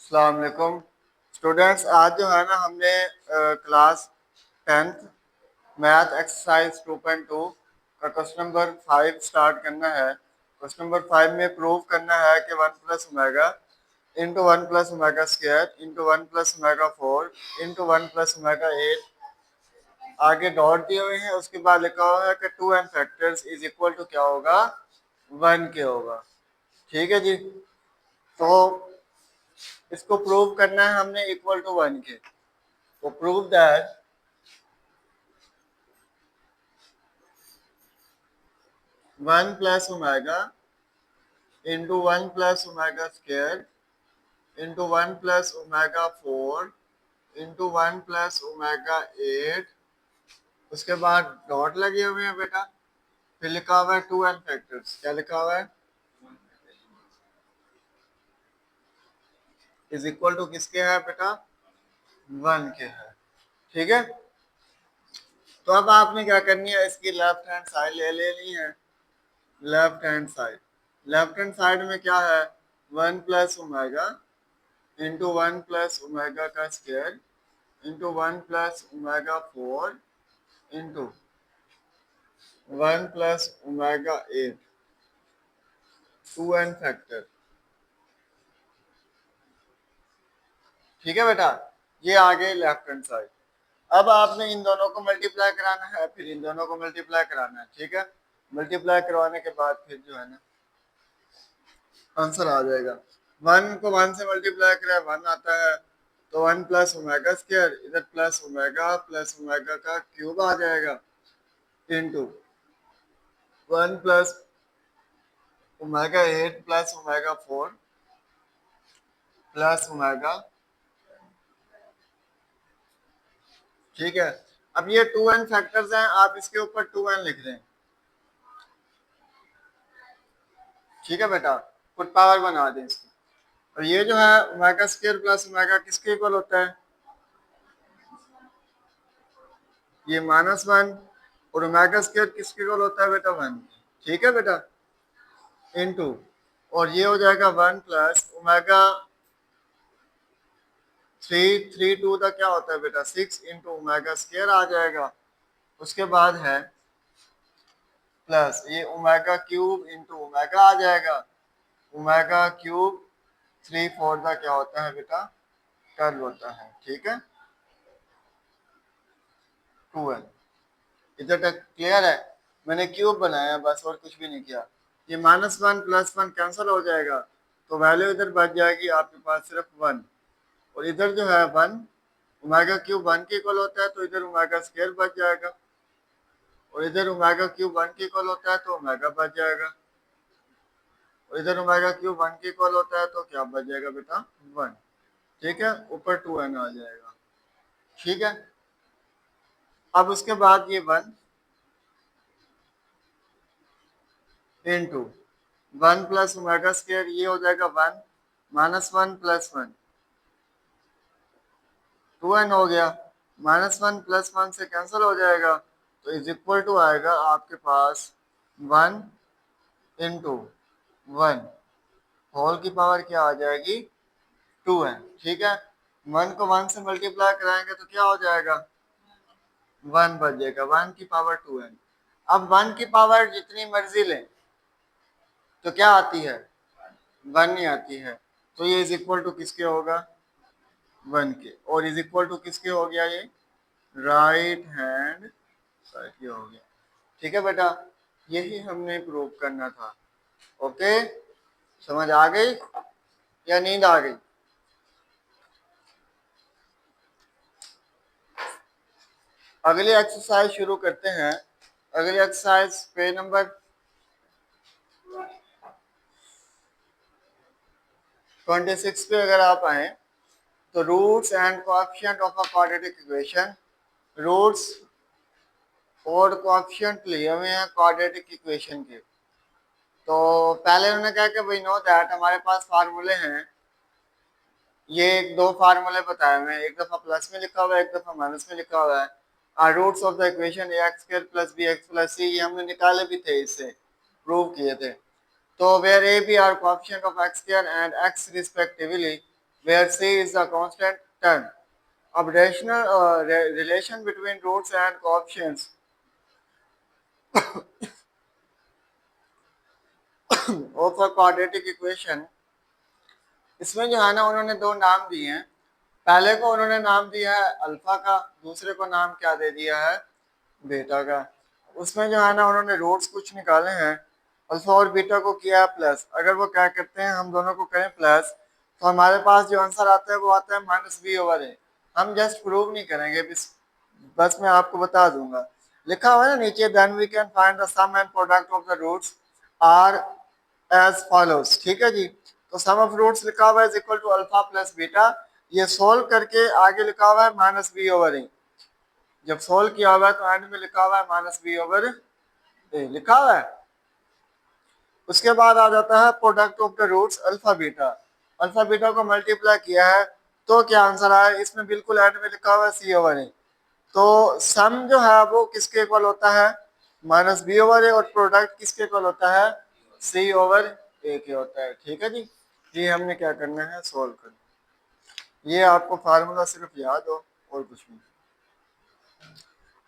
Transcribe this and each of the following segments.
अस्सलाम वालेकुम स्टूडेंट्स। आज जो है ना हमने क्लास 10th मैथ एक्सरसाइज 2.2 का क्वेश्चन नंबर 5 स्टार्ट करना है। क्वेश्चन नंबर 5 में प्रूव करना है कि 1 plus omega into 1 plus omega square into 1 plus omega 4 into 1 plus omega 8 आगे डॉट दिए हुए हैं। उसके बाद लिखा हुआ है कि 2 n factors is equal to क्या होगा, 1 के होगा। ठीक है जी। तो इसको प्रूव करना है हमने इक्वल टू 1 के। तो prove that 1 plus omega into 1 plus omega square into 1 plus omega 4 into 1 plus omega 8। उसके बाद डॉट लगे हुए हैं बेटा। फिर लिखा हुआ है 2 एन फैक्टर्स। क्या लिखा हुआ है? इज इक्वल टू किसके है बेटा? 1 के है। ठीक है। तो अब आपने क्या करनी है, इसकी लेफ्ट हैंड साइड ले लेनी है। Left hand side, left hand side में क्या है? 1 plus omega into 1 plus omega का square into 1 plus omega 4 into 1 plus omega 8 2 n factor. ठीक है बेटा, ये आ गई लेफ्ट हैंड साइड। अब आपने इन दोनों को मल्टीप्लाई कराना है, फिर इन दोनों को मल्टीप्लाई कराना है। ठीक है। मल्टीप्लाई करवाने के बाद फिर जो है ना आंसर आ जाएगा। 1 को 1 से मल्टीप्लाई करें 1 आता है। तो 1 प्लस ओमेगा स्क्वायर, इधर प्लस ओमेगा का क्यूब आ जाएगा into 1 plus omega 8 plus omega 4 plus omega. ठीक है। अब ये 2 एन फैक्टर्स हैं, आप इसके ऊपर 2 एन लिख दें। ठीक है बेटा, फुट पावर बना दें इसको। और ये जो है ओमेगा स्क्वायर प्लस ओमेगा किसके इक्वल होता है? ये -1। और ओमेगा स्क्वायर किसके इक्वल होता है बेटा? 1। ठीक है बेटा। इनटू, और ये हो जाएगा 1 प्लस ओमेगा 3 का क्या होता है बेटा? 6 इंटू ओमेगा स्क्वायर आ जाएगा। उसके बाद है प्लस ये ओमेगा क्यूब इंटू ओमेगा आ जाएगा। ओमेगा क्यूब 3/4 का क्या होता है बेटा? 12 होता है। ठीक है। 2n इधर तक क्लियर है? मैंने क्यूब बनाया बस, और कुछ भी नहीं किया। ये -1 +1 कैंसिल हो जाएगा, तो वैल्यू इधर बच जाएगी आपके पास सिर्फ 1। और इधर जो है 1, ओमेगा क्यूब 1 के इक्वल होता है, तो इधर ओमेगा स्क्वायर बच जाएगा। और इधर ओमेगा क्यूब 1 के इक्वल होता है, तो ओमेगा बच जाएगा। और इधर ओमेगा क्यूब 1 के इक्वल होता है, तो क्या बच जाएगा बेटा? 1। ठीक है। ऊपर 2n आ जाएगा। ठीक है। अब उसके बाद ये 1 इंटू 1 प्लस ओमेगा स्क्वायर, ये हो जाएगा 1 -1 +1 2n हो गया। -1 +1 से कैंसिल हो जाएगा, तो इज इक्वल टू आएगा आपके पास 1 इंटू 1 होल की पावर क्या आ जाएगी? 2n। ठीक है। 1 को 1 से मल्टीप्लाई कराएंगे तो क्या हो जाएगा? 1 बच जाएगा। 1 की पावर 2n। अब 1 की पावर जितनी मर्जी लें तो क्या आती है? 1 ही आती है। तो ये इज इक्वल टू किसके होगा? 1 के। और इज इक्वल टू किसके हो गया? ये राइट हैंड साइड के हो गया। ठीक है बेटा, यही हमने प्रूव करना था। ओके, समझ आ गई या नींद आ गई? अगली एक्सरसाइज शुरू करते हैं। अगली एक्सरसाइज पेज नंबर 26 पे अगर आप आए तो roots and coefficient of a quadratic equation. Roots और कोएफिशिएंट लिए हुए हैं क्वाड्रेटिक इक्वेशन के। तो पहले उन्होंने कहा कि वी नो दैट हमारे पास फार्मूले हैं। ये एक दो फार्मूले बताए हुए हैं, एक दफा प्लस में लिखा हुआ है, एक दफा माइनस में लिखा हुआ है। Roots of the equation ax² + bx + c, ये हमने निकाले भी थे, इससे प्रूव किए थे। तो where a b are coefficient of x² and x respectively, where c is the constant term. अब rational relation between roots and coefficients of a quadratic equation, इसमें जो है ना उन्होंने दो नाम दिए हैं। पहले को उन्होंने नाम दिया है अल्फा का, दूसरे को नाम क्या दे दिया है, बीटा का। उसमें जो है ना उन्होंने रूट्स कुछ निकाले हैं, अल्फा और बीटा को किया है प्लस। अगर वो क्या करते हैं, हम दोनों को करें प्लस, तो हमारे पास जो आंसर आता है वो आता है माइनस बी ओवर ए। हम जस्ट प्रूव नहीं करेंगे, बस मैं आपको बता दूंगा। लिखा हुआ है ना नीचे, then we can find the sum and product of the roots are as follows. ठीक है जी, तो सम ऑफ रूट्स लिखा हुआ है is equal to alpha plus beta. ये सोल्व करके आगे लिखा हुआ है माइनस बी ओवर ए। जब सोल्व किया हुआ है तो एंड में लिखा हुआ है माइनस बी ओवर ए लिखा हुआ है। उसके बाद आ जाता है product of the roots alpha beta. Alpha beta को मल्टीप्लाई किया है तो क्या आंसर आया, इसमें बिल्कुल एंड में लिखा हुआ है सी ओवर ए। तो सम जो है वो किसके इक्वल होता है, माइनस बी ओवर ए, और प्रोडक्ट किसके इक्वल होता है, सी ओवर ए के होता है। ठीक है जी, ये हमने क्या करना है, सोल्व करना। ये आपको फार्मूला सिर्फ याद हो और कुछ नहीं।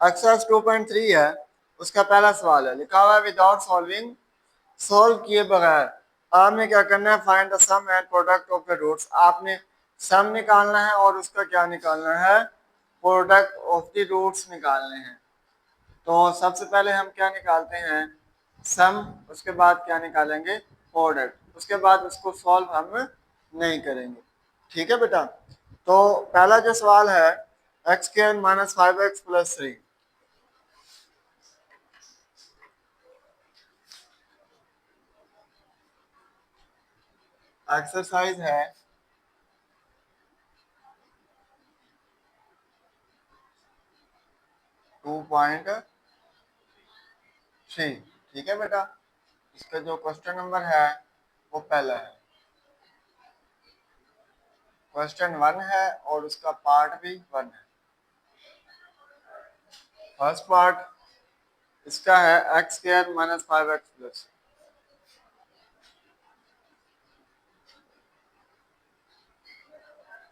एक्सरसाइज 2.3 है, उसका पहला सवाल है, लिखा हुआ है विदाउट सॉल्विंग, सोल्व किए बगैर आपने क्या करना है, find the sum and product of the roots. आपने सम निकालना है और उसका क्या निकालना है, प्रोडक्ट ऑफ द रूट्स निकालने हैं। तो सबसे पहले हम क्या निकालते हैं, सम, उसके बाद क्या निकालेंगे, प्रोडक्ट, उसके बाद उसको सॉल्व हम नहीं करेंगे। ठीक है बेटा। तो पहला जो सवाल है, x square minus 5x plus 3, exercise है 2.3। ठीक है बेटा, इसका जो क्वेश्चन नंबर है वो पहला है, क्वेश्चन 1 है और उसका पार्ट भी 1 है। फर्स्ट पार्ट इसका है x square minus 5x plus,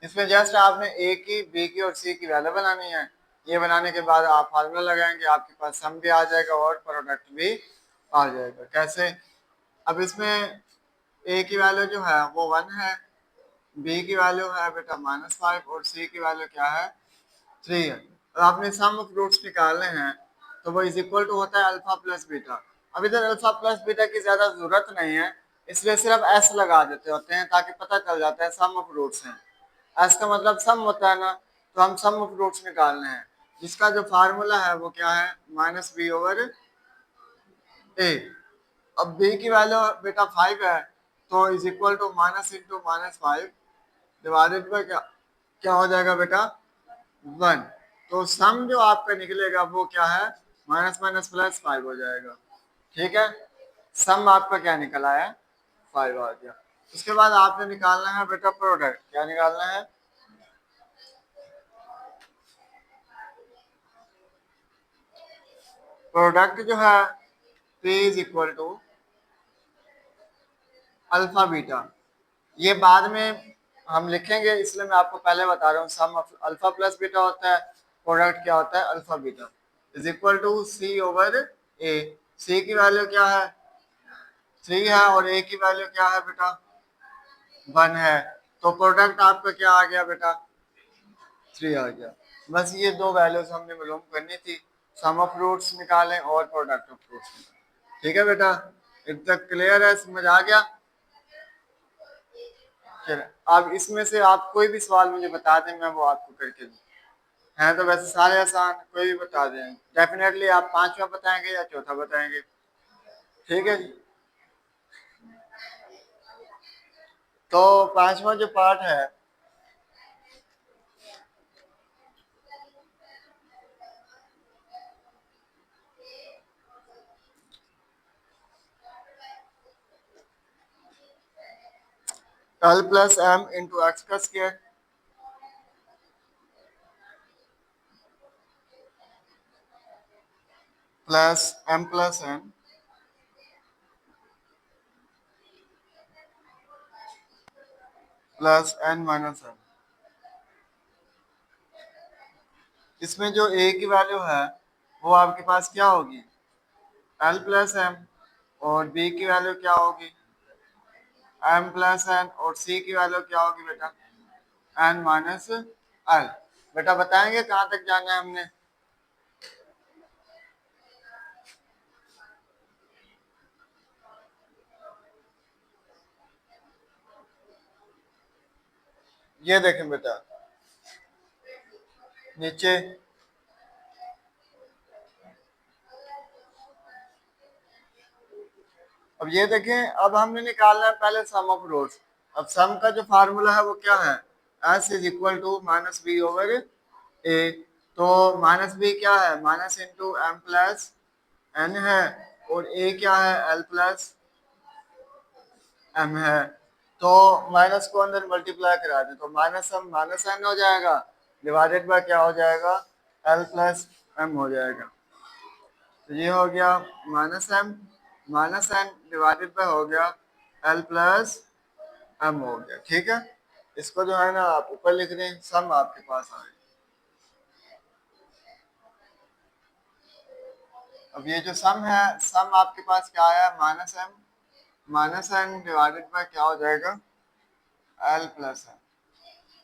इसमें जस्ट आपने ए की, बी की और सी की वैल्यू बनानी है। ये बनाने के बाद आप फार्मूला लगाएंगे, आपके पास सम भी आ जाएगा और प्रोडक्ट भी आ जाएगा। कैसे, अब इसमें ए की वैल्यू जो है वो 1 है, बी की वैल्यू है बेटा -5 और सी की वैल्यू क्या है, 3 है। और आपने सम ऑफ रूट्स निकालने हैं तो वो इज इक्वल टू होता है अल्फा प्लस बीटा। अब इधर अल्फा प्लस बीटा की ज्यादा जरूरत नहीं है, इसलिए सिर्फ एस लगा देते होते हैं ताकि पता चल जाता है सम ऑफ रूट्स हैं। एस का मतलब सम होता है ना, तो हम सम ऑफ रूट्स निकालने हैं, जिसका जो फार्मूला है वो क्या है, माइनस बी ओवर ए। अब बी की वैल्यू बेटा 5 है, तो is equal to minus into -5 divided by क्या, क्या हो जाएगा बेटा, 1। तो सम जो आपका निकलेगा वो क्या है, माइनस माइनस प्लस 5 हो जाएगा। ठीक है, सम आपका क्या निकल आया, 5 आ गया। उसके बाद आपने निकालना है बेटा प्रोडक्ट, क्या निकालना है, प्रोडक्ट जो है P is equal to alpha beta. ये बाद में हम लिखेंगे, इसलिए मैं आपको पहले बता रहा हूँ, सम अल्फा प्लस बीटा होता है, प्रोडक्ट क्या होता है, alpha beta, is equal to C over A. C की वैल्यू क्या है, 3 है, और ए की वैल्यू क्या है बेटा, 1 है। तो प्रोडक्ट आपका क्या आ गया बेटा, 3 आ गया। बस ये दो वैल्यूज हमने मालूम करनी थी, सम ऑफ रूट्स निकालें और प्रोडक्ट ऑफ रूट्स निकालें। ठीक है बेटा, इतना क्लियर है, समझ आ गया। चलिए, अब इसमें से आप कोई भी सवाल मुझे बता दें, मैं वो आपको करके दूँ। हैं तो वैसे सारे आसान, कोई भी बता दें। डेफिनेटली आप पांचवा बताएंगे या चौथा बताएंगे। ठीक है जी, तो पांचवा जो पार्ट है, l plus m into x का square plus m plus n plus n minus n. इसमें जो ए की वैल्यू है वो आपके पास क्या होगी, एल प्लस एम, और बी की वैल्यू क्या होगी, एम प्लस एन, और सी की वैल्यू क्या होगी बेटा, एन माइनस एल। बेटा बताएंगे कहाँ तक जाना है हमने। ये देखें बेटा नीचे, अब ये देखें, अब हमने निकालना है पहले सम ऑफ रूट्स। अब सम का जो फार्मूला है वो क्या है, S is equal to minus B over A. तो माइनस बी क्या है, minus into M plus N है, और ए क्या है, एल प्लस एम है। तो माइनस को अंदर मल्टीप्लाई करा दें तो माइनस एम माइनस एन हो जाएगा, डिवाइडेड बाय क्या हो जाएगा, एल प्लस एम हो जाएगा। तो ये हो गया माइनस एन डिवाइडेड बाय हो गया एल प्लस एम हो गया। ठीक है, इसको जो है ना आप ऊपर लिख दें, सम आपके पास आ गया। अब ये जो सम है, सम आपके पास क्या आया, माइनस एन डिवाइडेड बाय क्या हो जाएगा, एल प्लस एम।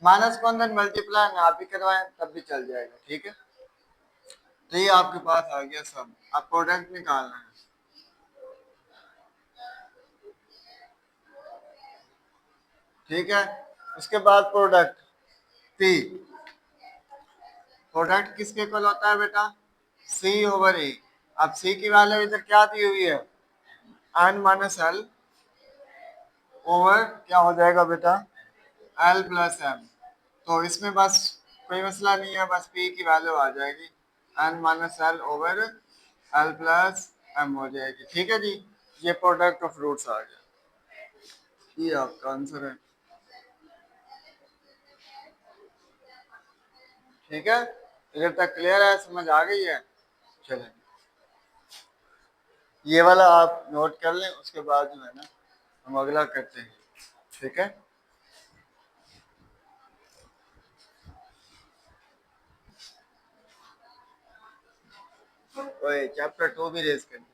माइनस को अंदर मल्टीप्लाई ना आप ही करवाएं तब भी चल जाएगा। ठीक है, तो ये आपके पास आ गया सम। अब प्रोडक्ट निकालना है। ठीक है, उसके बाद प्रोडक्ट पी, प्रोडक्ट किसके इक्वल होता है बेटा, सी ओवर ए। अब सी की वैल्यू इधर क्या दी हुई है, एन माइनस एल ओवर क्या हो जाएगा बेटा, एल प्लस एम। तो इसमें बस कोई मसला नहीं है, बस पी की वैल्यू आ जाएगी, n minus l over l plus m हो जाएगी। ठीक है जी, ये प्रोडक्ट ऑफ रूट्स आ गया, ये आपका आंसर है। ठीक है, इधर तक क्लियर है, समझ आ गई है। चलें, ये वाला आप नोट कर लें, उसके बाद जो है ना हम अगला करते हैं। ठीक है, ओए चैप्टर 2 भी रेज कर दिया।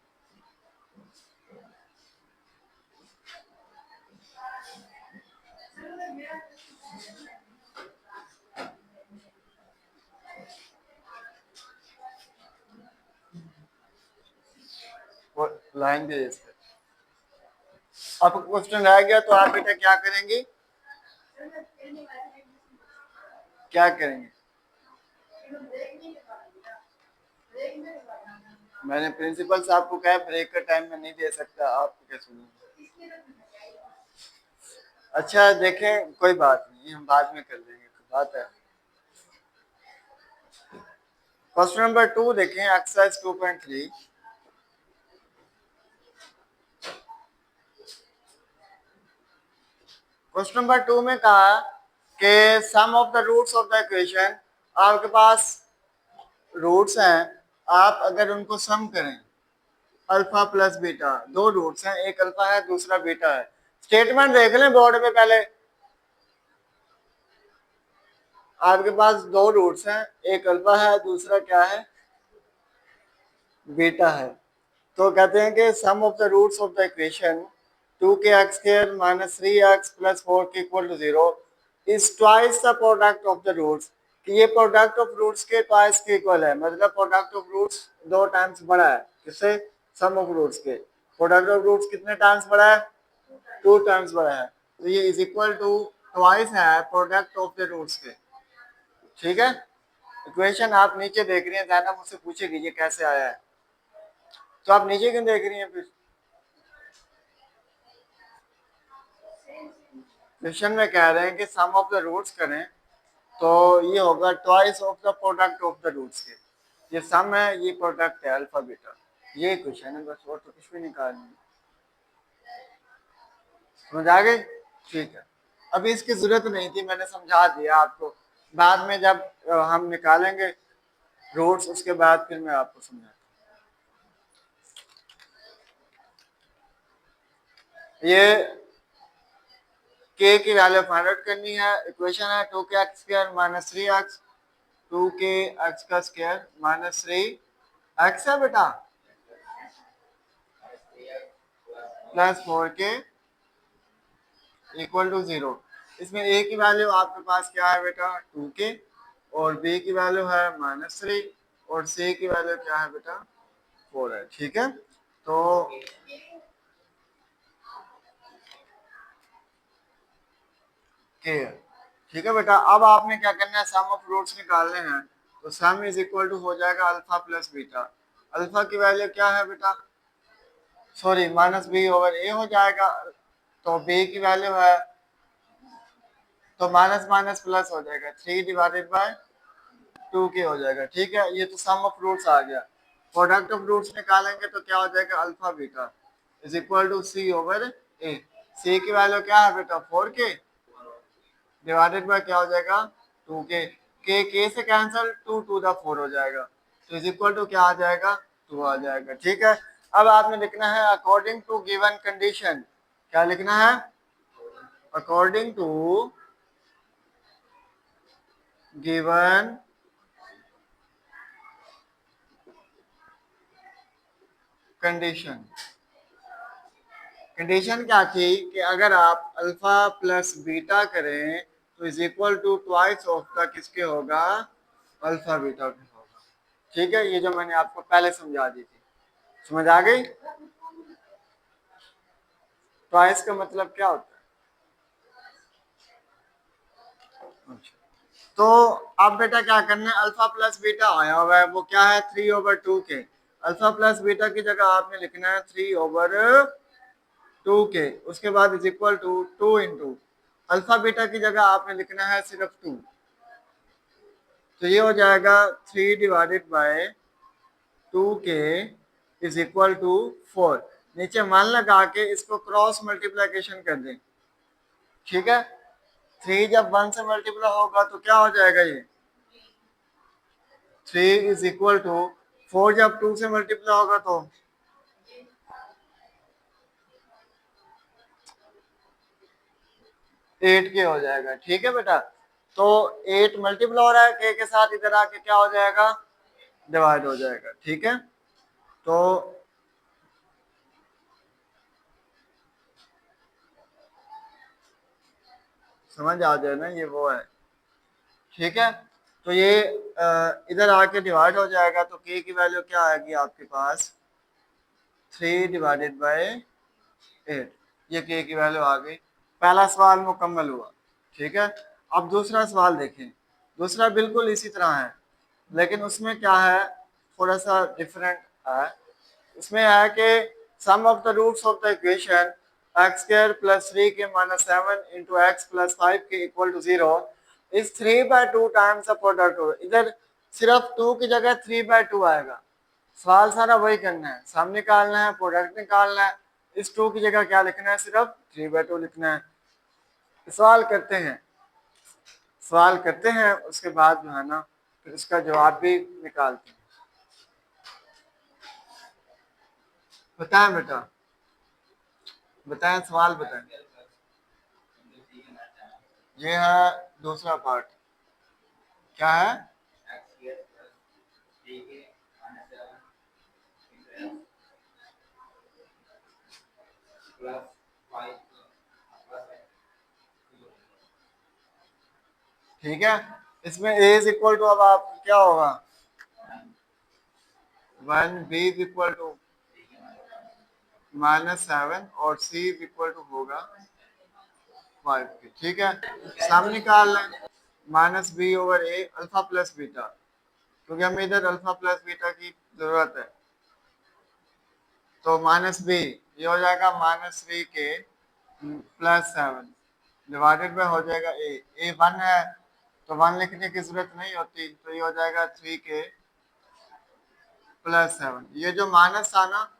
वो लाइन भी रेज कर, आपको क्वेश्चन रह गया तो आप बेटा क्या करेंगे, क्या करेंगे, मैंने प्रिंसिपल साहब को कहा ब्रेक का टाइम में नहीं दे सकता, आपको क्या सुनूंगा। अच्छा देखें, कोई बात नहीं, हम बाद में कर लेंगे, कोई बात है। क्वेश्चन नंबर 2 देखें, एक्सरसाइज 2.3। क्वेश्चन नंबर 2 में कहा कि sum of the roots of the equation, आपके पास रूट्स हैं, आप अगर उनको सम करें, अल्फा प्लस बीटा, दो रूट्स हैं, एक अल्फा है दूसरा बीटा है। स्टेटमेंट देख लें बोर्ड पे पहले, आपके पास दो रूट्स हैं, एक अल्फा है दूसरा क्या है, बीटा है। तो कहते हैं कि sum of the roots of the equation 2x² minus 3x plus 4 के equal to 0 is twice the product of the roots, कि ये प्रोडक्ट ऑफ रूट्स के ट्वाइस के इक्वल है, मतलब प्रोडक्ट ऑफ रूट्स दो टाइम्स बड़ा है, किससे, सम ऑफ रूट्स के। प्रोडक्ट ऑफ रूट्स कितने टाइम्स बड़ा है, टू टाइम्स बड़ा है, तो ये इज इक्वल टू ट्वाइस है प्रोडक्ट ऑफ द रूट्स के। ठीक है, इक्वेशन आप नीचे देख रही हैं, जाना मुझसे पूछेगी ये कैसे आया है, तो आप नीचे क्यों देख रही हैं फिर। क्वेश्चन में कह रहे हैं कि सम ऑफ द रूट्स करें तो ये होगा twice of the product of the roots के, ये सम है ये प्रोडक्ट है अल्फा बीटा, ये क्वेश्चन है बस, और तो कुछ भी निकालना है। समझ आ गई, ठीक है। अभी इसकी जरूरत नहीं थी, मैंने समझा दिया आपको, बाद में जब हम निकालेंगे रूट्स उसके बाद फिर मैं आपको समझाता हूँ। ये के की वैल्यू फाइंड आउट करनी है। इक्वेशन है 2k x² minus 3x, 2k x का स्क्वायर माइनस 3x है बेटा, प्लस 4k इक्वल टू 0। इसमें a की वैल्यू आपके पास क्या है बेटा 2k, और b की वैल्यू है माइनस 3, और c की वैल्यू क्या है बेटा 4 है। ठीक है, तो k है। ठीक है बेटा, अब आपने क्या करना है, सम ऑफ रूट्स निकालने हैं। तो सम इज इक्वल टू हो जाएगा अल्फा प्लस बीटा। अल्फा की वैल्यू क्या है बेटा, सॉरी माइनस बी ओवर ए हो जाएगा। तो बी की वैल्यू है, तो माइनस माइनस प्लस हो जाएगा, 3/2k हो जाएगा। ठीक है, ये तो सम ऑफ रूट्स आ गया। प्रोडक्ट ऑफ रूट्स निकालेंगे तो क्या हो जाएगा, alpha beta is equal to C over A. C की वैल्यू क्या है बेटा 4k, डिवाइडेड बाय क्या हो जाएगा 2k। के से कैंसिल, 2 टू द 4 हो जाएगा, तो इज इक्वल टू क्या आ जाएगा 2 आ जाएगा। ठीक है, अब आपने लिखना है अकॉर्डिंग टू गिवन कंडीशन। क्या लिखना है, according to given condition. Condition क्या थी कि अगर आप अल्फा प्लस बीटा करें तो is equal to twice of का किसके होगा, अल्फा बीटा के होगा। ठीक है, ये जो मैंने आपको पहले समझा दी थी, समझ आ गई। ट्वाइस का मतलब क्या होता है, अच्छा। तो अब बेटा क्या करना है, अल्फा प्लस बीटा आया हुआ है, वो क्या है 3/2k। अल्फा प्लस बीटा की जगह आपने लिखना है 3/2k, उसके बाद is equal to 2 into alpha beta की जगह आपने लिखना है सिर्फ 2। तो ये हो जाएगा 3/2k इज इक्वल टू 4। नीचे मान लगा के इसको क्रॉस मल्टीप्लीकेशन कर दें। ठीक है, 3 जब 1 से मल्टीप्लाई होगा तो क्या हो जाएगा, ये 3 इज इक्वल टू 4 जब 2 से मल्टीप्लाई होगा तो 8k हो जाएगा। ठीक है बेटा, तो 8 मल्टीप्लाई हो रहा है k के साथ, इधर आके क्या हो जाएगा, डिवाइड हो जाएगा। ठीक है, तो समझ आ जाए ना, ये वो है। ठीक है, तो ये इधर आके डिवाइड हो जाएगा, तो k की वैल्यू क्या आएगी आपके पास 3/8। ये k की वैल्यू आ गई। पहला सवाल मुकम्मल हुआ। ठीक है, अब दूसरा सवाल देखें। दूसरा बिल्कुल इसी तरह है, लेकिन उसमें क्या है, थोड़ा सा डिफरेंट है। इसमें है कि sum of the roots of the equation x² plus 3k minus 7 into X plus 5k equal to 0 is 3/2 times the product. इधर सिर्फ 2 की जगह 3/2 आएगा। सवाल सारा वही करना है, सम निकालना है, प्रोडक्ट निकालना है। इस 2 की जगह क्या लिखना है, सिर्फ 3/2 लिखना है। सवाल करते हैं, सवाल करते हैं, उसके बाद जो है ना फिर इसका जवाब भी निकालते हैं। बताएं बेटा, बताएं, सवाल बताएं। ये है दूसरा पार्ट, क्या है, ठीक है। इसमें a इज इक्वल टू, अब आप क्या होगा 1, b इज इक्वल टू -7 और c इज इक्वल टू होगा 5 के। ठीक है, सम निकाल लें, माइनस बी ओवर ए अल्फा प्लस बीटा, क्योंकि हमें इधर अल्फा प्लस बीटा की जरूरत है। तो माइनस बी, ये हो जाएगा -3k प्लस 7 डिवाइडेड बाय हो जाएगा ए 1 है तो 1 लिखने की जरूरत नहीं होती, तो ये हो जाएगा 3k प्लस 7। ये जो माइनस था ना,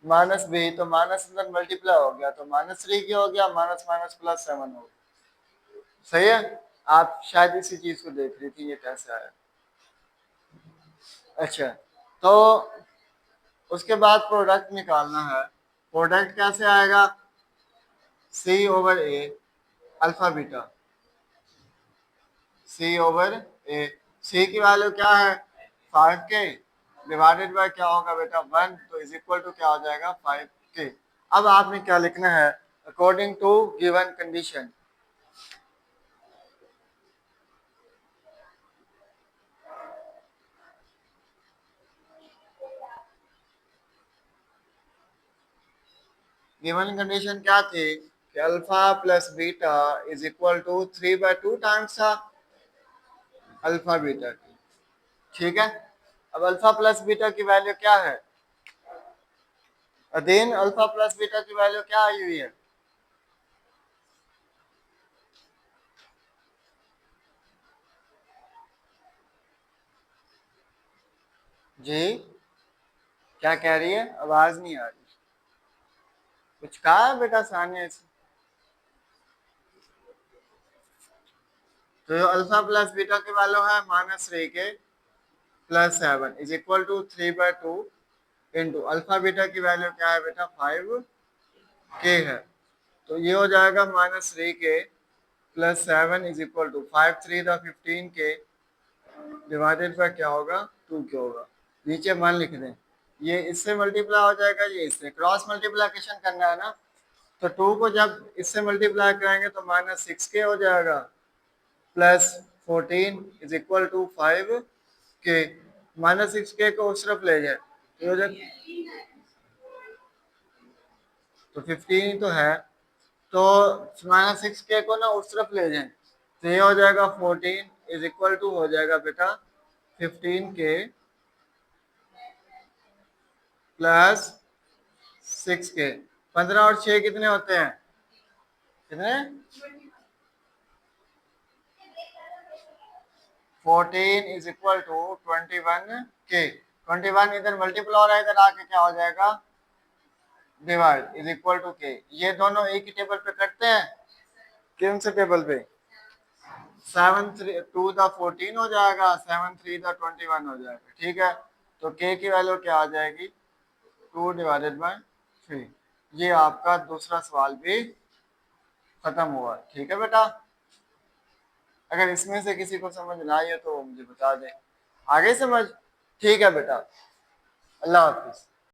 माइनस बी, तो माइनस अंदर मल्टीप्लाई हो गया, तो -3k हो गया, माइनस माइनस प्लस 7 हो गया। सही है, आप शायद इसी चीज को देख रही थी, ये कैसे आया। अच्छा, तो उसके बाद प्रोडक्ट निकालना है। प्रोडक्ट कैसे आएगा, सी over A alpha beta, C over A, C की वैल्यू क्या है 5k डिवाइडेड बाय क्या होगा बेटा 1, तो इज इक्वल टू क्या हो जाएगा 5k। अब आपने क्या लिखना है according to given condition. Given condition क्या थी कि alpha plus beta is equal to 3/2 times alpha beta की, ठीक है। अब अल्फा प्लस बीटा की वैल्यू क्या है, अगेन अल्फा प्लस बीटा की वैल्यू क्या आई हुई है, जी क्या कह रही है, आवाज नहीं आ रही, कुछ कहा है बेटा सानिया से। तो अल्फा प्लस बीटा की वैल्यू है -3k plus 7 is equal to 3/2 into alpha beta की वैल्यू क्या है बेटा 5k है, तो ये हो जाएगा -3k plus 7 is equal to 5 3 15k divided by क्या होगा 2k होगा, नीचे 1 लिख दें, ये इससे मल्टीप्लाई हो जाएगा, ये इससे क्रॉस मल्टीप्लिकेशन करना है ना, तो 2 को जब इससे मल्टीप्लाई करेंगे तो -6k हो जाएगा plus 14 is equal to 5k, -6k को उस तरफ ले जाए तो हो जाए, तो 15 तो है, तो -6k को ना उस तरफ ले जाए तो ये हो जाएगा 14 इज इक्वल टू हो जाएगा बेटा 15k प्लस 6k। 15 और 6 कितने होते हैं, कितने 14 इज इक्वल टू 21k, 21 इधर मल्टीपल हो रहा है, इधर आके क्या हो जाएगा डिवाइड इज इक्वल टू के, ये दोनों एक ही टेबल पे कटते हैं, कौन से टेबल पे 7 3 2 द 14 हो जाएगा, 7 3 द 21 हो जाएगा, ठीक है। तो के की वैल्यू क्या आ जाएगी 2 डिवाइडेड बाय 3। ये आपका दूसरा सवाल भी खत्म हुआ, ठीक है बेटा। अगर इसमें से किसी को समझ ना आई हो तो मुझे बता दें, आगे समझ, ठीक है बेटा, अल्लाह हाफिज।